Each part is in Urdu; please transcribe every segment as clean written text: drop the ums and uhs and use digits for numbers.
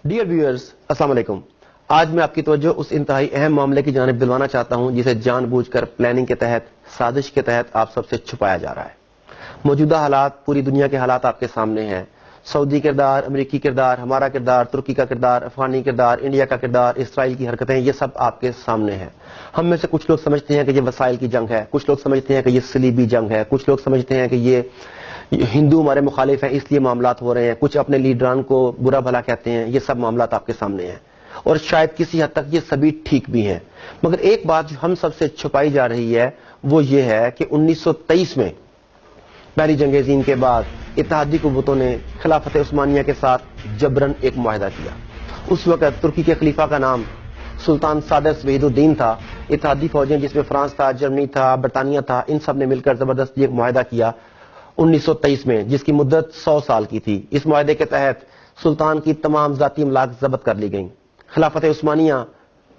ڈیئر ویورز، السلام علیکم۔ آج میں آپ کی توجہ اس انتہائی اہم معاملے کی جانب دلوانا چاہتا ہوں جسے جان بوجھ کر پلاننگ کے تحت، سازش کے تحت آپ سب سے چھپایا جا رہا ہے۔ موجودہ حالات، پوری دنیا کے حالات آپ کے سامنے ہیں۔ سعودی کردار، امریکی کردار، ہمارا کردار، ترکی کا کردار، افغانی کردار، انڈیا کا کردار، اسرائیل کی حرکتیں، یہ سب آپ کے سامنے ہیں۔ ہم میں سے کچھ لوگ سمجھتے ہیں کہ یہ وسائل کی جنگ ہے، کچھ لوگ سمجھتے ہیں کہ یہ صلیبی جنگ ہے، کچھ لوگ سمجھتے ہیں کہ یہ ہندو ہمارے مخالف ہیں اس لیے معاملات ہو رہے ہیں، کچھ اپنے لیڈران کو برا بھلا کہتے ہیں۔ یہ سب معاملات آپ کے سامنے ہیں اور شاید کسی حد تک یہ سبھی ٹھیک بھی ہیں، مگر ایک بات جو ہم سب سے چھپائی جا رہی ہے وہ یہ ہے کہ 1923 میں پہلی جنگ عظیم کے بعد اتحادی قوتوں نے خلافت عثمانیہ کے ساتھ جبرن ایک معاہدہ کیا۔ اس وقت ترکی کے خلیفہ کا نام سلطان سادس وحید الدین تھا۔ اتحادی فوجیں جس میں فرانس تھا، جرمنی تھا، برطانیہ تھا، ان سب نے مل کر زبردستی ایک معاہدہ کیا 1923 میں، جس کی مدت 100 سال کی تھی۔ اس معاہدے کے تحت سلطان کی تمام ذاتی املاک ضبط کر لی گئیں۔ خلافت عثمانیہ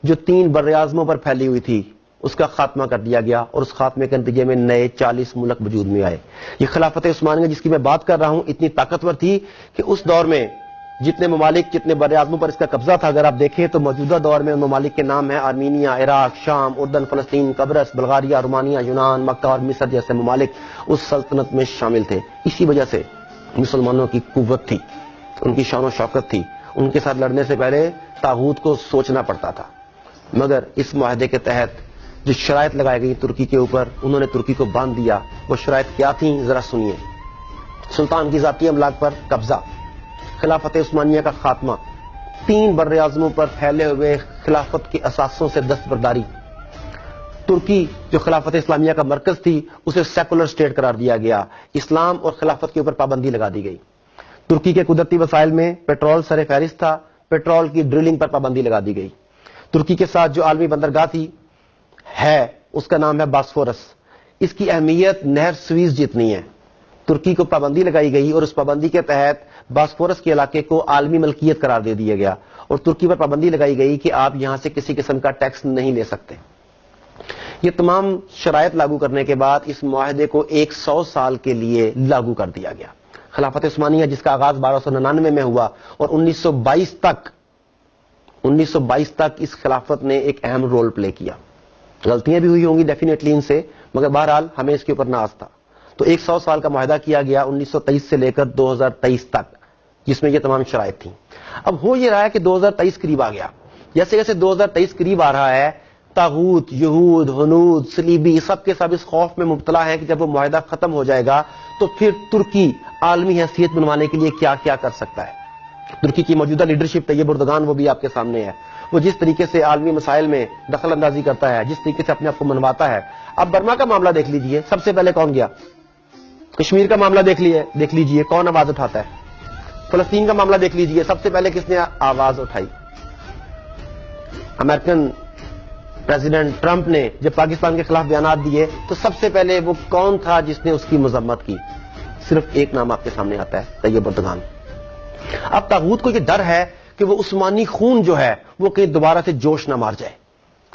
جو 3 براعظموں پر پھیلی ہوئی تھی اس کا خاتمہ کر دیا گیا اور اس خاتمے کے نتیجے میں نئے 40 ملک وجود میں آئے۔ یہ خلافت عثمانیہ جس کی میں بات کر رہا ہوں اتنی طاقتور تھی کہ اس دور میں جتنے ممالک، جتنے براعظموں پر اس کا قبضہ تھا، اگر آپ دیکھیں تو موجودہ دور میں ان ممالک کے نام ہیں آرمینیا، عراق، شام، اردن، فلسطین، قبرص، بلغاریہ، رومانیہ، یونان، مکہ اور مصر جیسے ممالک اس سلطنت میں شامل تھے۔ اسی وجہ سے مسلمانوں کی قوت تھی، ان کی شان و شوکت تھی۔ ان کے ساتھ لڑنے سے پہلے طاغوت کو سوچنا پڑتا تھا، مگر اس معاہدے کے تحت جو شرائط لگائی گئی ترکی کے اوپر، انہوں نے ترکی کو باندھ دیا۔ وہ شرائط کیا تھیں ذرا سنیے۔ سلطان کی ذاتی املاک پر قبضہ، خلافت عثمانیہ کا خاتمہ، 3 براعظموں پر پھیلے ہوئے خلافت کے اثاثوں سے دستبرداری، ترکی جو خلافت اسلامیہ کا مرکز تھی اسے سیکولر اسٹیٹ قرار دیا گیا، اسلام اور خلافت کے اوپر پابندی لگا دی گئی۔ ترکی کے قدرتی وسائل میں پیٹرول سر فہرست تھا، پیٹرول کی ڈرلنگ پر پابندی لگا دی گئی۔ ترکی کے ساتھ جو عالمی بندرگاہ تھی ہے اس کا نام ہے باسفورس۔ اس کی اہمیت نہر سویز جتنی ہے۔ ترکی کو پابندی لگائی گئی اور اس پابندی کے تحت باسفورس کے علاقے کو عالمی ملکیت قرار دے دیا گیا اور ترکی پر پابندی لگائی گئی کہ آپ یہاں سے کسی قسم کا ٹیکس نہیں لے سکتے۔ یہ تمام شرائط لاگو کرنے کے بعد اس معاہدے کو 100 سال کے لیے لاگو کر دیا گیا۔ خلافت عثمانیہ جس کا آغاز 1299 میں ہوا اور 1922 تک اس خلافت نے ایک اہم رول پلے کیا۔ غلطیاں بھی ہوئی ہوں گی ڈیفینیٹلی ان سے، مگر بہرحال ہمیں اس کے اوپر ناز تھا۔ تو 100 سال کا معاہدہ کیا گیا 1923 سے لے کر 2023 تک، جس میں یہ تمام شرائط تھیں۔ اب ہو یہ رہا ہے کہ 2023 قریب آ گیا۔ جیسے جیسے 2023 قریب آ رہا ہے، طاغوت، یہود، ہنود، صلیبی سب کے سب اس خوف میں مبتلا ہیں کہ جب وہ معاہدہ ختم ہو جائے گا تو پھر ترکی عالمی حیثیت بنوانے کے لیے کیا کیا کر سکتا ہے۔ ترکی کی موجودہ لیڈرشپ طیب اردگان وہ بھی آپ کے سامنے ہے، وہ جس طریقے سے عالمی مسائل میں دخل اندازی کرتا ہے، جس طریقے سے اپنے آپ کو منواتا ہے۔ اب برما کا معاملہ دیکھ لیجئے، سب سے پہلے کون گیا؟ کشمیر کا معاملہ دیکھ لیجئے کون آواز اٹھاتا ہے؟ فلسطین کا معاملہ دیکھ لیجئے، سب سے پہلے کس نے آواز اٹھائی؟ امریکن پریزیڈنٹ ٹرمپ نے جب پاکستان کے خلاف بیانات دیے تو سب سے پہلے وہ کون تھا جس نے اس کی مذمت کی؟ صرف ایک نام آپ کے سامنے آتا ہے، طیب اردگان۔ اب طاغوت کو یہ ڈر ہے کہ وہ عثمانی خون جو ہے وہ کہیں دوبارہ سے جوش نہ مار جائے،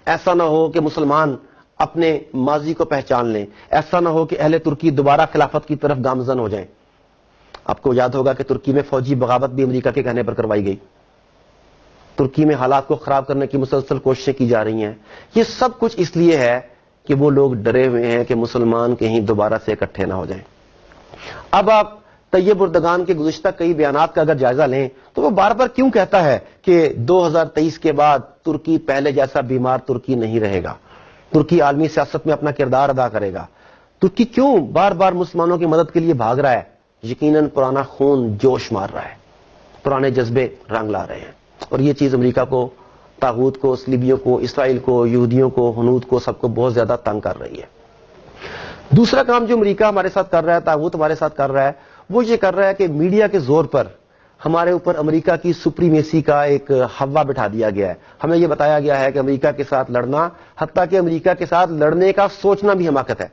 ایسا نہ ہو کہ مسلمان اپنے ماضی کو پہچان لیں، ایسا نہ ہو کہ اہل ترکی دوبارہ خلافت کی طرف گامزن ہو جائیں۔ آپ کو یاد ہوگا کہ ترکی میں فوجی بغاوت بھی امریکہ کے کہنے پر کروائی گئی۔ ترکی میں حالات کو خراب کرنے کی مسلسل کوششیں کی جا رہی ہیں۔ یہ سب کچھ اس لیے ہے کہ وہ لوگ ڈرے ہوئے ہیں کہ مسلمان کہیں دوبارہ سے اکٹھے نہ ہو جائیں۔ اب آپ طیب اردگان کے گزشتہ کئی بیانات کا اگر جائزہ لیں تو وہ بار بار کیوں کہتا ہے کہ 2023 کے بعد ترکی پہلے جیسا بیمار ترکی نہیں رہے گا، ترکی عالمی سیاست میں اپنا کردار ادا کرے گا؟ ترکی کیوں بار بار مسلمانوں کی مدد کے لیے بھاگ رہا ہے؟ یقیناً پرانا خون جوش مار رہا ہے، پرانے جذبے رنگ لا رہے ہیں، اور یہ چیز امریکہ کو، طاغوت کو، صلیبیوں کو، اسرائیل کو، یہودیوں کو، ہنود کو، سب کو بہت زیادہ تنگ کر رہی ہے۔ دوسرا کام جو امریکہ ہمارے ساتھ کر رہا ہے، طاغوت ہمارے ساتھ کر رہا ہے، وہ یہ کر رہا ہے کہ میڈیا کے زور پر ہمارے اوپر امریکہ کی سپریمیسی کا ایک ہوا بٹھا دیا گیا ہے۔ ہمیں یہ بتایا گیا ہے کہ امریکہ کے ساتھ لڑنا، حتیٰ کہ امریکہ کے ساتھ لڑنے کا سوچنا بھی حماقت ہے۔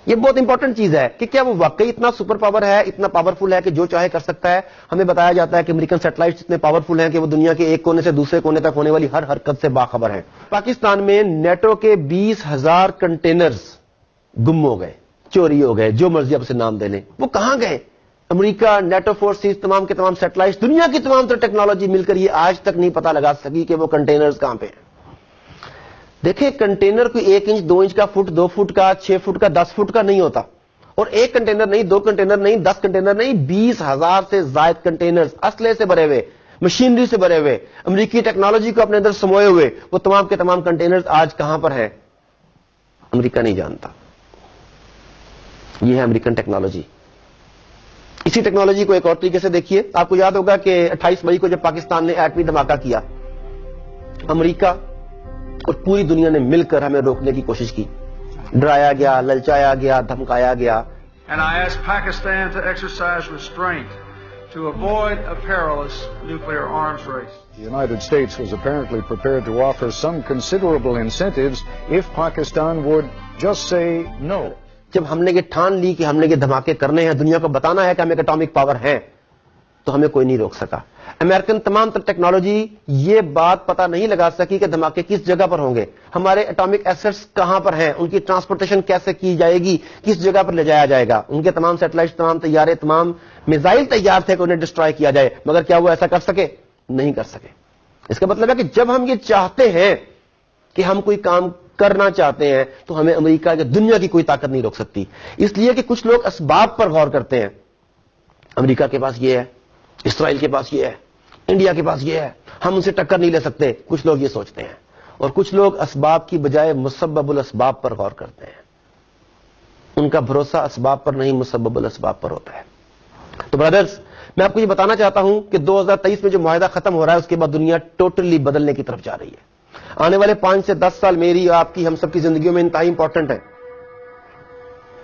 یہ بہت امپورٹنٹ چیز ہے کہ کیا وہ واقعی اتنا سپر پاور ہے، اتنا پاورفل ہے کہ جو چاہے کر سکتا ہے؟ ہمیں بتایا جاتا ہے کہ امریکن سیٹلائٹس اتنے پاورفل ہیں کہ وہ دنیا کے ایک کونے سے دوسرے کونے تک ہونے والی ہر حرکت سے باخبر ہیں۔ پاکستان میں نیٹو کے 20,000 کنٹینرز گم ہو گئے، چوری ہو گئے، جو مرضی آپ اسے نام دے لیں۔ وہ کہاں گئے؟ امریکہ، نیٹو فورسز، تمام کے تمام سیٹلائٹ، دنیا کی تمام تر ٹیکنالوجی مل کر یہ آج تک نہیں پتا لگا سکی کہ وہ کنٹینرز کہاں پہ ہیں. دیکھیں کنٹینر کوئی 1 انچ 2 انچ کا، فٹ 2 فٹ کا، 6 فٹ کا، 10 فٹ کا نہیں ہوتا. اور ایک کنٹینر نہیں، 2 کنٹینر نہیں، 10 کنٹینر نہیں، 20,000 سے زائد کنٹینرز اسلحے سے بھرے ہوئے، مشینری سے بھرے ہوئے، امریکی ٹیکنالوجی کو اپنے اندر سموئے ہوئے، وہ تمام کے تمام کنٹینرز آج کہاں پر ہیں امریکہ نہیں جانتا. یہ ہے امریکن ٹیکنالوجی. اسی ٹیکنالوجی کو ایک اور طریقے سے دیکھیے. آپ کو یاد ہوگا کہ 28 مئی کو جب پاکستان نے ایٹمی دھماکہ کیا، امریکہ اور پوری دنیا نے مل کر ہمیں روکنے کی کوشش کی. ڈرایا گیا، للچایا گیا، دھمکایا گیا. And I ask Pakistan to exercise restraint to avoid a perilous nuclear arms race. The United States was apparently prepared to offer some considerable incentives if Pakistan would just say no. جب ہم نے یہ ٹھان لی کہ ہم نے یہ دھماکے کرنے ہیں، دنیا کو بتانا ہے کہ ہم ایک اٹامک پاور ہیں، تو ہمیں کوئی نہیں روک سکا. امریکن تمام تر ٹیکنالوجی یہ بات پتہ نہیں لگا سکی کہ دھماکے کس جگہ پر ہوں گے، ہمارے اٹامک ایسٹس کہاں پر ہیں، ان کی ٹرانسپورٹیشن کیسے کی جائے گی، کس جگہ پر لے جایا جائے گا. ان کے تمام سیٹلائٹ، تمام طیارے، تمام میزائل تیار تھے کہ انہیں ڈسٹرائے کیا جائے، مگر کیا وہ ایسا کر سکے؟ نہیں کر سکے. اس کا مطلب ہے کہ جب ہم یہ چاہتے ہیں کہ ہم کوئی کام کرنا چاہتے ہیں تو ہمیں امریکہ یا دنیا کی کوئی طاقت نہیں روک سکتی. اس لیے کہ کچھ لوگ اسباب پر غور کرتے ہیں. امریکہ کے پاس یہ ہے، اسرائیل کے پاس یہ ہے، انڈیا کے پاس یہ ہے، ہم ان سے ٹکر نہیں لے سکتے. کچھ لوگ یہ سوچتے ہیں، اور کچھ لوگ اسباب کی بجائے مسبب الاسباب پر غور کرتے ہیں. ان کا بھروسہ اسباب پر نہیں، مسبب الاسباب پر ہوتا ہے. تو برادرز، میں آپ کو یہ بتانا چاہتا ہوں کہ 2023 میں جو معاہدہ ختم ہو رہا ہے اس کے بعد دنیا ٹوٹلی بدلنے کی طرف جا رہی ہے. آنے والے 5 سے 10 سال میری، آپ کی، ہم سب کی زندگیوں میں انتہائی امپورٹنٹ ہے.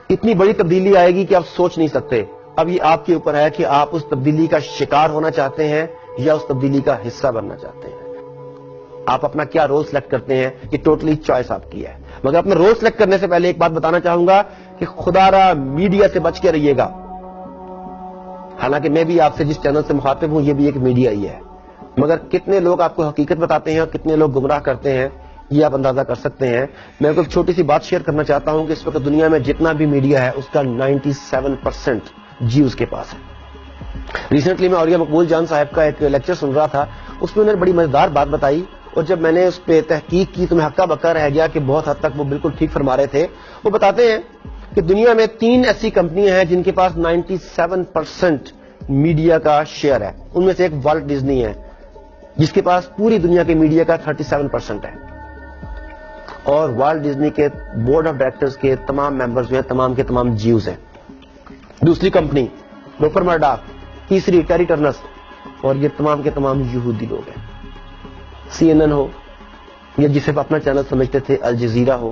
اتنی بڑی تبدیلی آئے گی کہ آپ سوچ نہیں سکتے. اب یہ آپ کے اوپر ہے کہ آپ اس تبدیلی کا شکار ہونا چاہتے ہیں یا اس تبدیلی کا حصہ بننا چاہتے ہیں. آپ اپنا کیا رول سلیکٹ کرتے ہیں، یہ ٹوٹلی چوائس آپ کی ہے. مگر اپنا رول سلیکٹ کرنے سے پہلے ایک بات بتانا چاہوں گا کہ خدا را میڈیا سے بچ کے رہیے گا. حالانکہ میں بھی آپ سے جس چینل سے مخاطب ہوں یہ بھی ایک میڈیا ہی ہے، مگر کتنے لوگ آپ کو حقیقت بتاتے ہیں اور کتنے لوگ گمراہ کرتے ہیں یہ آپ اندازہ کر سکتے ہیں. میں آپ کو ایک چھوٹی سی بات شیئر کرنا چاہتا ہوں کہ اس وقت دنیا میں جتنا بھی میڈیا ہے اس کا 97% جیوز کے پاس ہے. ریسنٹلی میں اولیاء مقبول جان صاحب کا ایک لیکچر سن رہا تھا، اس میں انہوں نے بڑی مزیدار بات بتائی، اور جب میں نے اس پہ تحقیق کی تو میں ہکا بکا رہ گیا کہ بہت حد تک وہ بالکل ٹھیک فرما رہے تھے. وہ بتاتے ہیں کہ دنیا میں 3 ایسی کمپنیاں ہیں جن کے پاس 97% میڈیا کا شیئر ہے. ان میں سے ایک والٹ ڈزنی ہے جس کے پاس پوری دنیا کے میڈیا کا 37% ہے، اور والٹ ڈزنی کے بورڈ آف ڈائریکٹرز کے تمام ممبرز جو ہیں تمام کے تمام جیوز ہیں. دوسری کمپنی روپر مرڈاک، تیسری ٹیری ٹرنرس، اور یہ تمام کے تمام یہودی لوگ ہیں. CNN ہو یا جسے اپنا چینل سمجھتے تھے، الجزیرہ ہو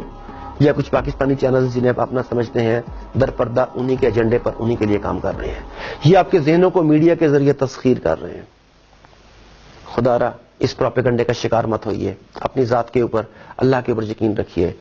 یا کچھ پاکستانی چینلز جنہیں آپ اپنا سمجھتے ہیں، در پردہ انہی کے ایجنڈے پر انہی کے لیے کام کر رہے ہیں. یہ آپ کے ذہنوں کو میڈیا کے ذریعے تسخیر کر رہے ہیں. خدا را اس پروپیگنڈے کا شکار مت ہوئیے. اپنی ذات کے اوپر، اللہ کے اوپر یقین رکھیے.